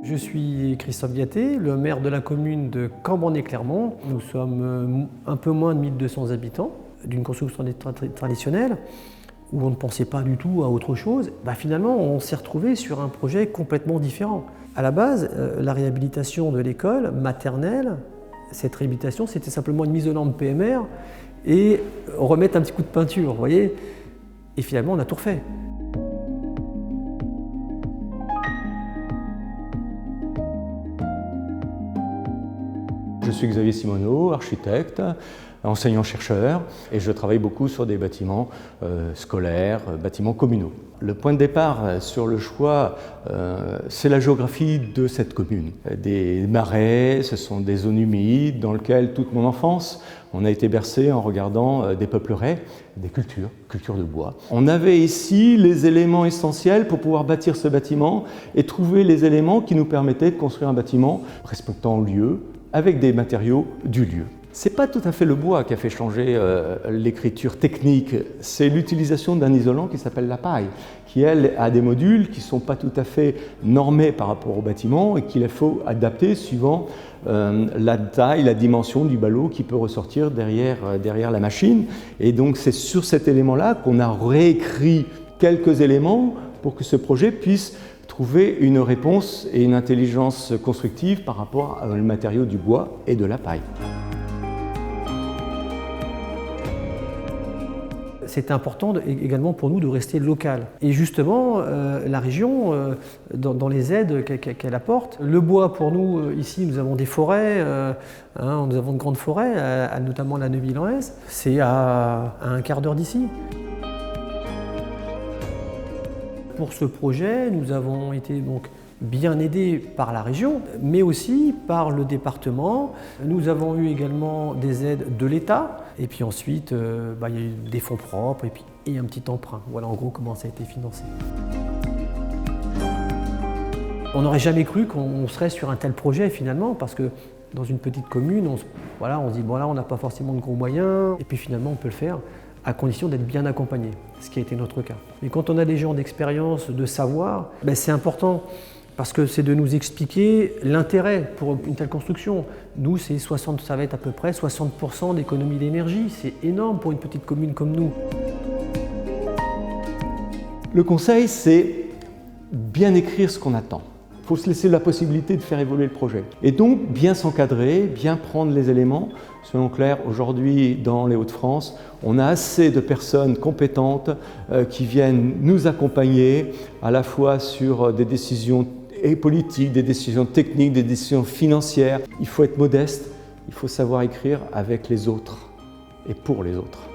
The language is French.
Je suis Christophe Diaté, le maire de la commune de Cambrenay-Clermont. Nous sommes un peu moins de 1200 habitants, d'une construction traditionnelle, où on ne pensait pas du tout à autre chose. Finalement, on s'est retrouvé sur un projet complètement différent. À la base, la réhabilitation de l'école maternelle, cette réhabilitation, c'était simplement une mise aux normes PMR et remettre un petit coup de peinture, vous voyez. Et finalement, on a tout refait. Je suis Xavier Simoneau, architecte, enseignant-chercheur, et je travaille beaucoup sur des bâtiments scolaires, bâtiments communaux. Le point de départ sur le choix, c'est la géographie de cette commune. Des marais, ce sont des zones humides dans lesquelles toute mon enfance, on a été bercé en regardant des peupleraies, des cultures de bois. On avait ici les éléments essentiels pour pouvoir bâtir ce bâtiment et trouver les éléments qui nous permettaient de construire un bâtiment respectant le lieu, avec des matériaux du lieu. Ce n'est pas tout à fait le bois qui a fait changer l'écriture technique, c'est l'utilisation d'un isolant qui s'appelle la paille, qui elle a des modules qui ne sont pas tout à fait normés par rapport au bâtiment et qu'il faut adapter suivant la taille, la dimension du ballot qui peut ressortir derrière la machine. Et donc c'est sur cet élément-là qu'on a réécrit quelques éléments pour que ce projet puisse trouver une réponse et une intelligence constructive par rapport au matériau du bois et de la paille. C'est important également pour nous de rester local. Et justement, la région, dans les aides qu'elle apporte, le bois pour nous, ici nous avons des forêts, nous avons de grandes forêts, notamment la Neuville-en-Hez, c'est à un quart d'heure d'ici. Pour ce projet, nous avons été donc bien aidés par la région, mais aussi par le département. Nous avons eu également des aides de l'État, et puis ensuite, il y a eu des fonds propres et un petit emprunt. Voilà en gros comment ça a été financé. On n'aurait jamais cru qu'on serait sur un tel projet finalement, parce que dans une petite commune, on se dit bon là on n'a pas forcément de gros moyens, et puis finalement on peut le faire, à condition d'être bien accompagné, ce qui a été notre cas. Mais quand on a des gens d'expérience, de savoir, c'est important parce que c'est de nous expliquer l'intérêt pour une telle construction. Nous, ça va être à peu près 60% d'économie d'énergie, c'est énorme pour une petite commune comme nous. Le conseil, c'est bien écrire ce qu'on attend. Il faut se laisser la possibilité de faire évoluer le projet. Et donc, bien s'encadrer, bien prendre les éléments. Selon Claire, aujourd'hui, dans les Hauts-de-France, on a assez de personnes compétentes qui viennent nous accompagner à la fois sur des décisions politiques, des décisions techniques, des décisions financières. Il faut être modeste, il faut savoir écrire avec les autres et pour les autres.